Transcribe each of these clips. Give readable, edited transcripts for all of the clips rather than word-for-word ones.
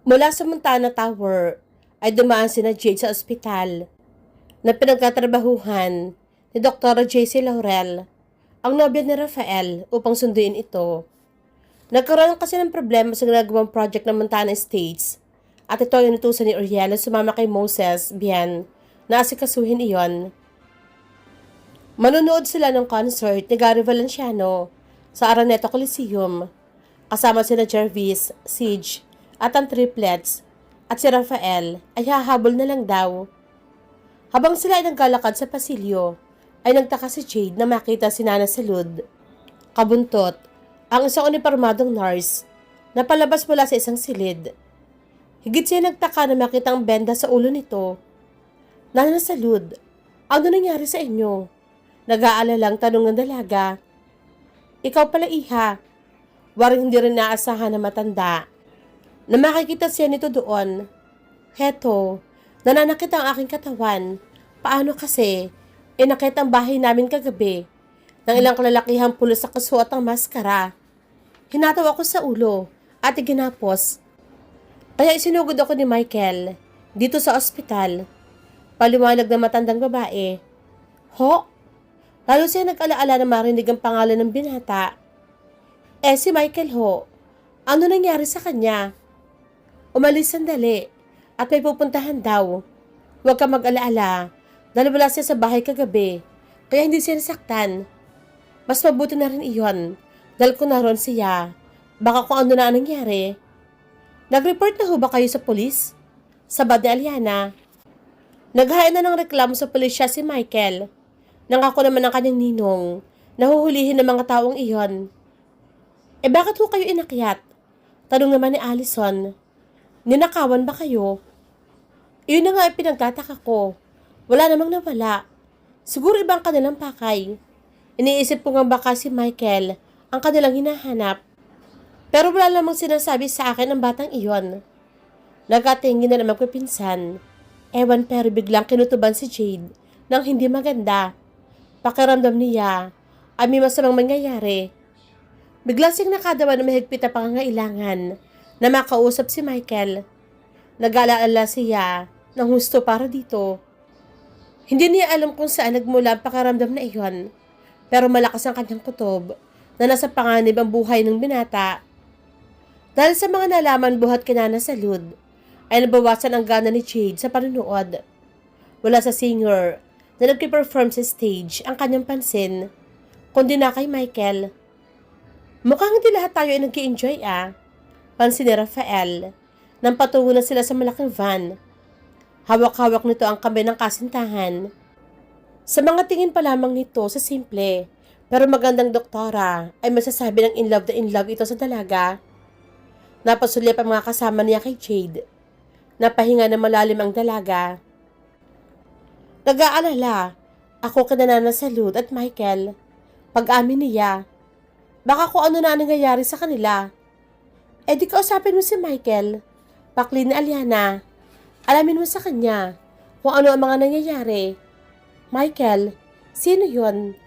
Mula sa Montana Tower ay dumaan sina Jade sa ospital na pinagtatrabahuhan ni Dr. J.C. Laurel, ang nobya ni Rafael, upang sunduin ito. Nagkaroon kasi ng problema sa ginagawang project ng Montana Estates at ito ay inutusan ni Uriel na sumama kay Moses Bien na asikasuhin iyon. Manunood sila ng concert ni Gary Valenciano sa Araneta Coliseum kasama sina Jarvis, Siege at ang triplets, at si Rafael ay hahabol na lang daw. Habang sila ay naglalakad sa pasilyo, ay nagtaka si Jade na makita si Nana Salud. Kabuntot, ang isang unipormadong nurse na palabas mula sa isang silid. Higit siya nagtaka na makita ang benda sa ulo nito. Nana Salud, ano nangyari sa inyo? Nag-aalalang tanong ng dalaga. Ikaw pala, iha. Waring hindi rin naasahan na matanda na makikita siya nito doon. Heto, nananakit ang aking katawan. Paano kasi? Inakit ang bahay namin kagabi ng ilang kalalakihang pulos sa kasuot ng maskara. Hinataw ako sa ulo at iginapos. Kaya isinugod ako ni Michael dito sa ospital. Paliwanag na matandang babae. Ho? Lalo siya nag-alaala na marinig ang pangalan ng binata. Si Michael ho. Ano nangyari sa kanya? Umalis sandali at may pupuntahan daw. Huwag ka mag-alaala dahil wala siya sa bahay kagabi kaya hindi siya nasaktan. Mas mabuti na rin iyon dahil kung naroon siya, baka kung ano na nangyari. Nag-report na ho ba kayo sa polis? Sabad ni Aliana. Naghaya na ng reklamo sa pulisya si Michael. Nangako naman ang kanyang ninong na huhulihin ng mga taong iyon. Bakit ho kayo inakyat? Tanong naman ni Allison. Ninakawan ba kayo? Iyon na nga ay pinagtataka ko. Wala namang nawala. Siguro ibang kanilang pakay. Iniisip ko nga baka si Michael ang kanilang hinahanap. Pero wala namang sinasabi sa akin ang batang iyon. Nagatingin na naman ko pinsan. Ewan pero biglang kinutuban si Jade nang hindi maganda. Pakiramdam niya ay may masamang mangyayari. Bigla siyang nakadawa na mahigpit na pangangailangan na makausap si Michael. Nag-aalala siya ng husto para dito. Hindi niya alam kung saan nagmula ang pakiramdam na iyon, pero malakas ang kanyang kutob na nasa panganib ang buhay ng binata. Dahil sa mga nalaman buhat kay Nana Salud, ay nabawasan ang gana ni Jade sa panunood. Wala sa singer na nagpe-perform sa stage ang kanyang pansin, kundi na kay Michael. Mukhang hindi lahat tayo ay nag-i-enjoy pansin ni Rafael, nang patungo na sila sa malaking van. Hawak-hawak nito ang kamay ng kasintahan. Sa mga tingin pa lamang nito sa simple, pero magandang doktora, ay masasabi ng in love ito sa dalaga. Napasulip ang mga kasama niya kay Jade. Napahinga na malalim ang dalaga. Nag-aalala, ako kay Nana Salud at Michael. Pag-amin niya, baka kung ano na nangyayari sa kanila. Di kausapin mo si Michael. Pakli ni Aliana. Alamin mo sa kanya kung ano ang mga nangyayari. Michael, sino yon?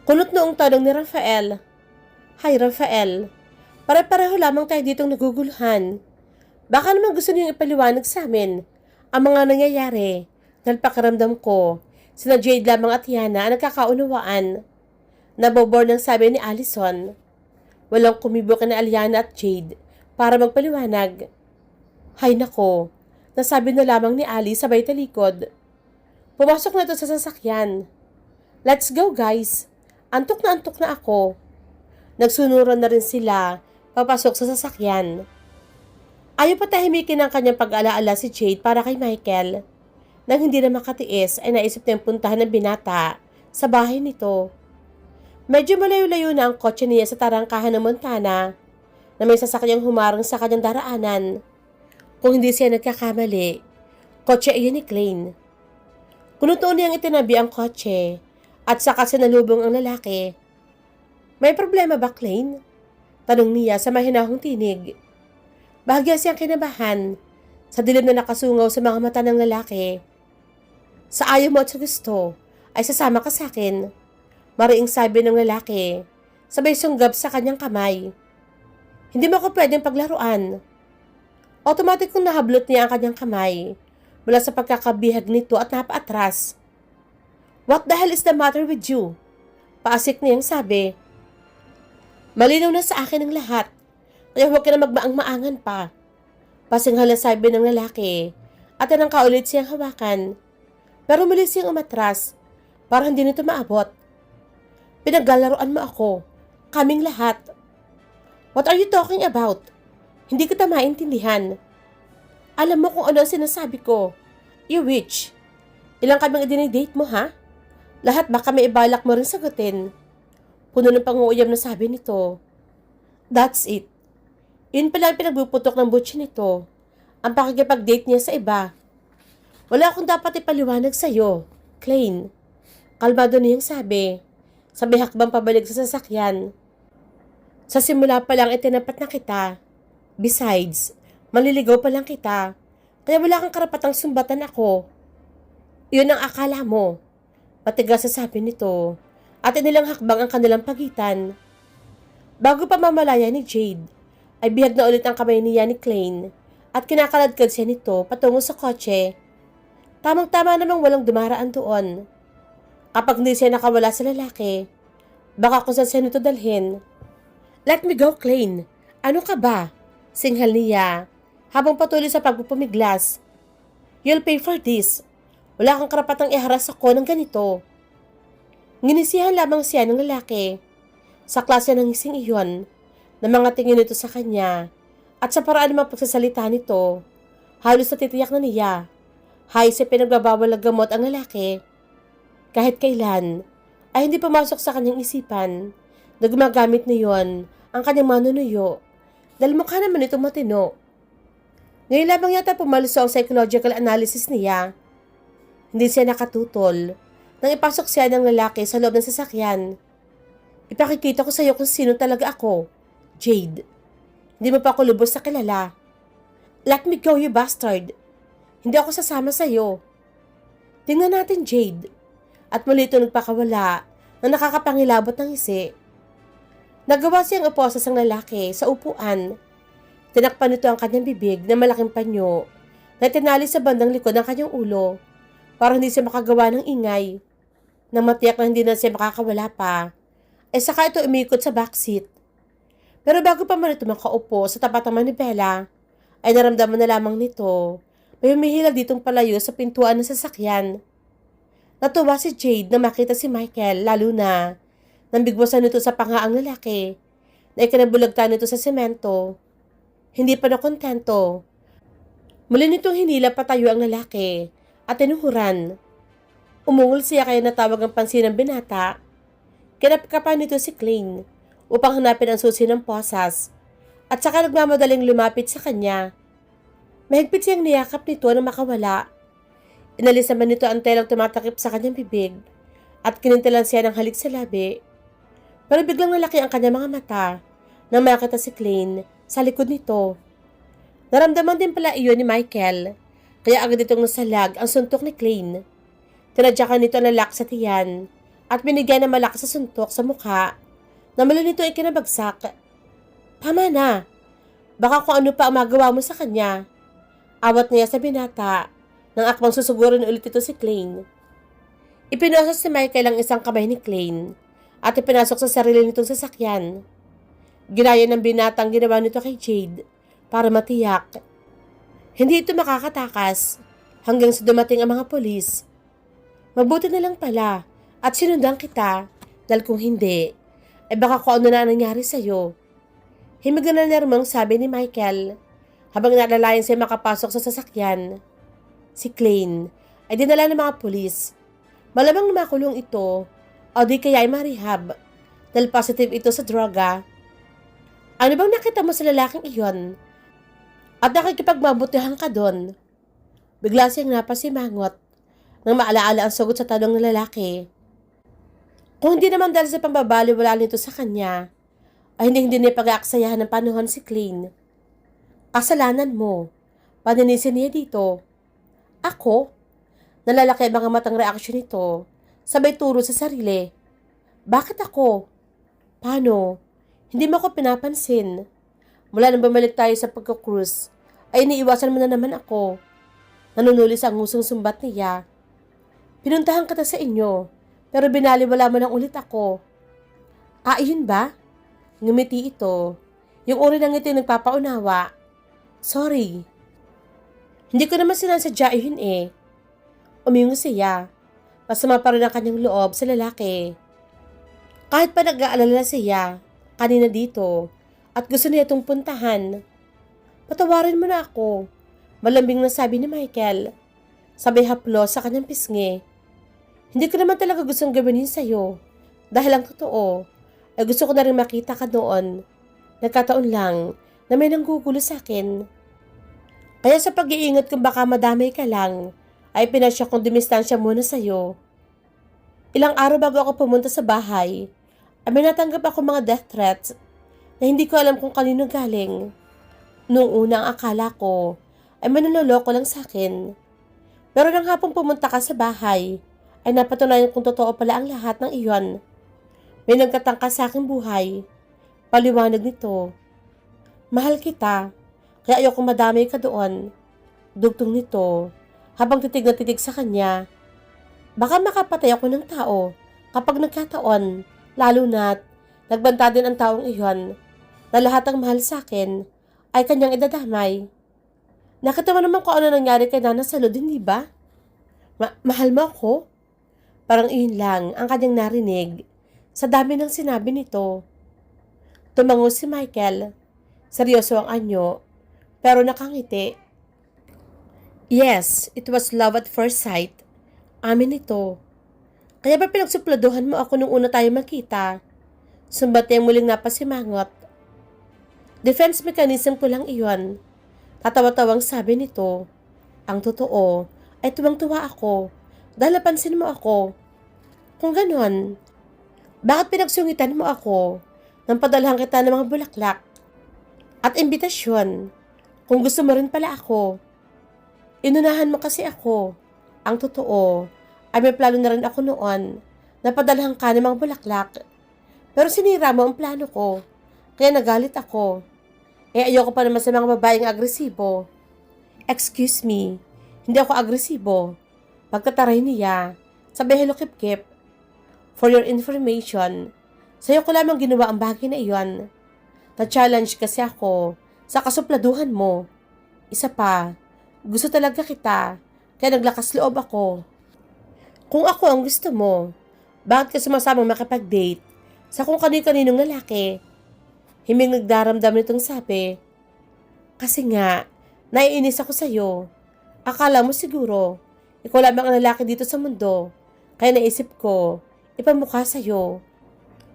Kulot noong tanong ni Rafael. Hi Rafael, pare-pareho lamang tayo ditong naguguluhan. Baka naman gusto niyong ipaliwanag sa amin ang mga nangyayari dahil pakiramdam ko sina Jade lamang at Yana ang nagkakaunawaan. Nabobor ng sabi ni Allison. Walang kumibok na Aliana at Jade para magpaliwanag. Hay nako, nasabi na lamang ni Ali sabay talikod. Pumasok na ito sa sasakyan. Let's go guys, antok na ako. Nagsunuran na rin sila papasok sa sasakyan. Ayaw patahimikin ang kanyang pag-alaala si Jade para kay Michael. Nang hindi na makatiis ay naisip na yung puntahan ng binata sa bahay nito. Medyo malayo-layo na ang kotse niya sa tarangkahan ng Montana na may sasakyang humarang sa kanyang daraanan. Kung hindi siya nagkakamali, kotse iyon ni Klein. Kunutuon niyang itinabi ang kotse at saka sinalubong ang lalaki. May problema ba, Klein? Tanong niya sa mahinahong tinig. Bahagya siyang kinabahan sa dilim na nakasungaw sa mga mata ng lalaki. Sa ayaw mo at sa gusto ay sasama ka sa akin. Mariing sabi ng lalaki, sabay sunggab sa kanyang kamay. Hindi mo ako pwedeng paglaruan. Automatic kong nahablot niya ang kanyang kamay mula sa pagkakabihag nito at napaatras. What the hell is the matter with you? Paasik niyang sabi. Malinaw na sa akin ang lahat, kaya huwag ka na magmaang-maangan pa. Pasinghal na sabi ng lalaki at tinangka ulit siyang hawakan. Pero muli siyang umatras para hindi nito maabot. Pinaglalaroan mo ako, kaming lahat. What are you talking about? Hindi kita maintindihan. Alam mo kung ano ang sinasabi ko. You witch. Ilang kaming idinidate mo ha? Lahat baka may ibalak mo rin sagutin. Puno ng pang-uuyam na sabi nito. That's it. Yun pala ang pinagbuputok ng butchi nito. Ang pakikipag-date niya sa iba. Wala akong dapat ipaliwanag sa'yo, Klein. Kalmado niyang sabi. Sabay hakbang pabalik sa sasakyan. Sa simula pa lang itinapat na kita. Besides, maliligaw pa lang kita. Kaya wala kang karapatang sumbatan ako. Iyon ang akala mo. Matigas sa sabi nito. At inilang hakbang ang kanilang pagitan. Bago pa mamalaya ni Jade, ay bihag na ulit ang kamay niya ni Klein at kinakaladkad siya nito patungo sa kotse. Tamang-tama namang walang dumaraan doon. Kapag hindi siya nakawala sa lalaki, baka kung saan siya nito dalhin. Let me go, Klein. Ano ka ba? Singhal niya habang patuloy sa pagpupumiglas. You'll pay for this. Wala kang karapatang iharas ako ng ganito. Nginisihan lamang siya ng lalaki. Sa klase ng ngising iyon, na mga tingin nito sa kanya, at sa paraan ng mga pagsasalita nito, halos natitiyak na niya. Hay sa pinagbabawal ng gamot ang lalaki. Kahit kailan, ay hindi pumasok sa kanyang isipan na gumagamit niyon ang kanyang manunuyo dahil mukha naman itong matino. Ngayon lamang yata pumaluso ang psychological analysis niya. Hindi siya nakatutol nang ipasok siya ng lalaki sa loob ng sasakyan. Ipakikita ko sa iyo kung sino talaga ako, Jade. Hindi mo pa ako lubos na kilala. Let me go, you bastard. Hindi ako sasama sa iyo. Tingnan natin, Jade. At muli ito nagpakawala na nakakapangilabot ng isi. Nagawa siyang uposas ang lalaki sa upuan. Tinakpan nito ang kanyang bibig na malaking panyo na tinali sa bandang likod ng kanyang ulo para hindi siya makagawa ng ingay. Nang matiyak na hindi na siya makakawala pa, ay saka ito umikot sa backseat. Pero bago pa man ito makaupo sa tapat ng manibela, ay naramdaman na lamang nito may humihila ditong palayo sa pintuan ng sasakyan. Natuwa si Jade na makita si Michael, lalo na nang bigwasan nito sa pangaang lalaki na ikinabulagtan nito sa semento. Hindi pa nakontento. Muli nitong hinila patayo ang lalaki at tinuhuran. Umungol siya kaya natawag ang pansin ng binata. Kinapkapan nito si Klein upang hanapin ang susi ng posas at saka nagmamadaling lumapit sa kanya. Mahigpit siyang niyakap nito na makawala. Inalis naman nito ang telang tumatakip sa kanyang bibig at kinintilan siya ng halik sa labi. Pero biglang nalaki ang kanyang mga mata nang makita si Klein sa likod nito. Naramdaman din pala iyon ni Michael, kaya agad itong nasalag ang suntok ni Klein. Tinadyakan nito ang lalaki sa tiyan at binigyan ng malakas sa suntok sa mukha na mula nito ay kinabagsak. Tama na. Baka kung ano pa ang magawa mo sa kanya. Awat niya sa binata nang akmang susugurin ulit ito si Klein. Ipinasok si Michael ang isang kamay ni Klein at ipinasok sa sarili nitong sasakyan. Ginaya ng binatang ginawa nito kay Jade para matiyak. Hindi ito makakatakas hanggang sa dumating ang mga polis. Mabuti na lang pala at sinundan kita dahil kung hindi, ay baka kung ano na nangyari sa'yo. Himig na nermang sabi ni Michael habang nalalayan siya makapasok sa sasakyan. Si Klein ay dinala ng mga pulis. Malamang na makulong ito o di kaya ay marehab dahil positive ito sa droga. Ano bang nakita mo sa lalaking iyon? At nakikipagmabutihan ka doon? Bigla siyang napasimangot nang maalaala ang sagot sa tanong ng lalaki. Kung hindi naman dahil sa pambabaliwala nito sa kanya, ay hindi niya pag-aaksayahan ng panahon si Klein. Kasalanan mo. Paninisin niya dito. Ako? Nalalaki ang mga matang reaksyon nito. Sabay turo sa sarili. Bakit ako? Paano? Hindi mo ako pinapansin. Mula nang bumalik tayo sa pagka-cruise, ay iniiwasan mo na naman ako. Nanunulis ang ngusong sumbat niya. Pinuntahan kita sa inyo, pero binaliwala mo lang ulit ako. Ah, iyon ba? Ngumiti ito. Yung uri ng ngiti nagpapaunawa. Sorry. Hindi ko naman sinasadya yun eh. Umingo siya. Masama pa rin ang kanyang loob sa lalaki. Kahit pa nag-aalala siya, kanina dito, at gusto niya itong puntahan. Patawarin mo na ako. Malambing na sabi ni Michael. Sabay haplo sa kanyang pisngi. Hindi ko naman talaga gustong gawin yun sa'yo. Dahil ang totoo, ay gusto ko na rin makita ka doon. Nagkataon lang na may nanggugulo sa akin. Kaya sa pag-iingat kung baka madamay ka lang, ay pinasya kong dumistansya muna sa'yo. Ilang araw bago ako pumunta sa bahay, ay may natanggap ako mga death threats na hindi ko alam kung kanino galing. Noong una ang akala ko ay manloloko lang sa akin. Pero nang hapong pumunta ka sa bahay, ay napatunayan kung totoo pala ang lahat ng iyon. May nagtatangka sa aking buhay. Paliwanag nito. Mahal kita, kaya ayokong madamay ka doon. Dugtong nito, habang titig na titig sa kanya. Baka makapatay ako ng tao kapag nagkataon, lalo na't nagbanta din ang taong iyon na lahat ng mahal sa akin ay kanyang idadamay. Nakita mo naman kung ano nangyari kay Nana Salud, hindi ba? Mahal mo ako? Parang iyon lang ang kanyang narinig sa dami ng sinabi nito. Tumango si Michael. Seryoso ang anyo, pero nakangiti. Yes, it was love at first sight. Amin ito. Kaya ba pinagsupladuhan mo ako nung una tayo magkita? Sumbat niyang muling napasimangot. Defense mechanism ko lang iyon. Tatawa-tawang sabi nito. Ang totoo ay tuwang-tuwa ako dahil napansin mo ako. Kung ganon, bakit pinagsungitan mo ako nang padalhan kita ng mga bulaklak at imbitasyon kung gusto mo rin pala ako? Inunahan mo kasi ako. Ang totoo ay may plano na rin ako noon na padalhan ka ng mga bulaklak. Pero sinira mo ang plano ko, kaya nagalit ako. Ayoko pa naman sa mga babaeng agresibo. Excuse me, hindi ako agresibo. Pagkataray niya, sabi hello kip-kip. For your information, sa'yo ko lamang ginawa ang bagay na iyon. Na-challenge kasi ako sa kasupladuhan mo. Isa pa, gusto talaga kita, kaya naglakas loob ako. Kung ako ang gusto mo, bakit ka sumasamang makipag-date sa kung kani-kaninong lalaki? Himing nagdaramdam nitong sabi. Kasi nga, naiinis ako sa'yo. Akala mo siguro, ikaw lamang ang lalaki dito sa mundo. Kaya naisip ko, ipamukha sa'yo.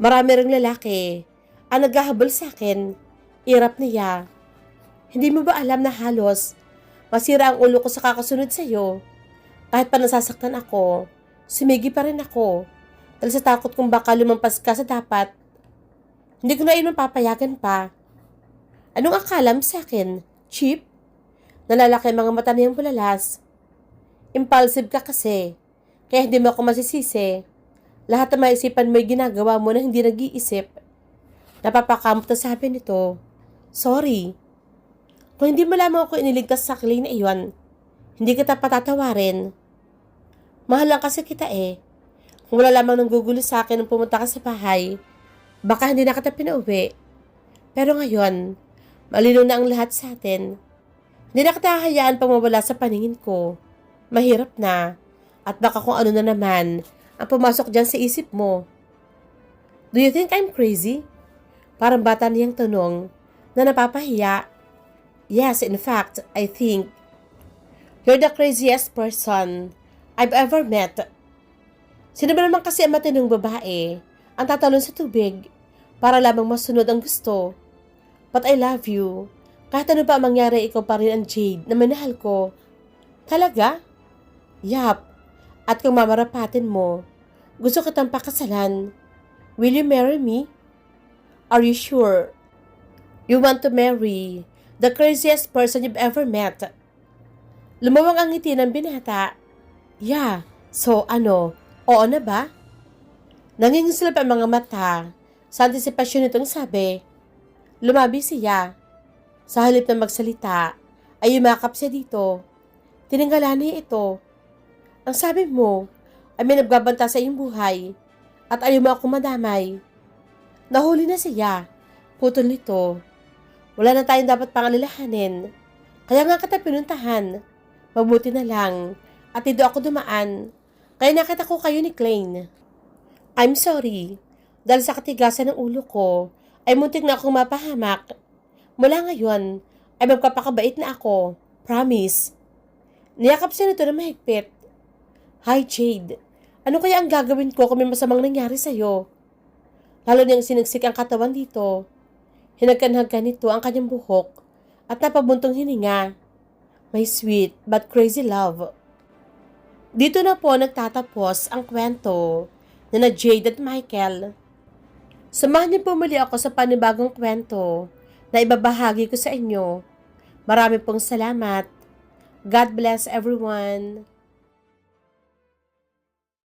Marami ring lalaki ang naghahabol sa akin. Irap niya. Hindi mo ba alam na halos masira ang ulo ko sa kakasunod sa'yo? Kahit pa nasasaktan ako, sumigi pa rin ako. Dahil sa takot kung baka lumampas ka sa dapat. Hindi ko na iyon papayagan pa. Anong akala mo sa akin? Cheap? Nalalaki ang mga mata niyang bulalas. Impulsive ka kasi. Kaya hindi mo ako masisisi. Lahat ng maisipan mo'y ginagawa mo na hindi nag-iisip. Napapakamot na sabi nito. Sorry. Kung hindi mo lamang ako iniligtas sa kilay na iyon, hindi kita patatawarin. Mahal lang kasi kita eh. Kung wala lamang nanggugulo sa akin nung pumunta ka sa bahay, baka hindi na kita pinauwi. Pero ngayon, malinaw na ang lahat sa atin. Hindi na kita hahayaan pang mawala sa paningin ko. Mahirap na. At baka kung ano na naman ang pumasok dyan sa isip mo. Do you think I'm crazy? Parang bata niyang tanong na napapahiya. Yes, in fact, I think you're the craziest person I've ever met. Sino ba naman kasi ang matinong babae ang tatalon sa tubig para lamang masunod ang gusto? But I love you. Kahit ano pa ang mangyari, ikaw pa rin ang Jade na minahal ko. Talaga? Yap. At kung mamarapatin mo, gusto kitang pakasalan. Will you marry me? Are you sure? You want to marry the craziest person you've ever met? Lumawang ang ngiti ng binata. Yeah. So ano? Oo na ba? Nangingislap ang mga mata. Sa antisipasyon nitong sabi. Lumabi siya. Sa halip na magsalita, ay yumakap siya dito. Tinanggalan niya ito. Ang sabi mo ay may nagbabanta sa iyong buhay at ayaw mo akong madamay. Nahuli na siya. Putol nito. Wala na tayong dapat pangalilahanin. Kaya nga kita pinuntahan. Mabuti na lang at dito ako dumaan. Kaya nakita ko kayo ni Klein. I'm sorry. Dahil sa katigasan ng ulo ko, ay muntik na akong mapahamak. Mula ngayon, ay magpapakabait na ako. Promise. Niyakap siya nito na mahigpit. Hi, Jade. Ano kaya ang gagawin ko kung may masamang nangyari sa'yo? Lalo niyang sinigsik ang katawan dito. Hinagkan-hagkan nito ang kanyang buhok at napabuntong hininga. My sweet but crazy love. Dito na po nagtatapos ang kwento na Jade at Michael. Samahan niyo po muli ako sa panibagong kwento na ibabahagi ko sa inyo. Marami pong salamat. God bless everyone.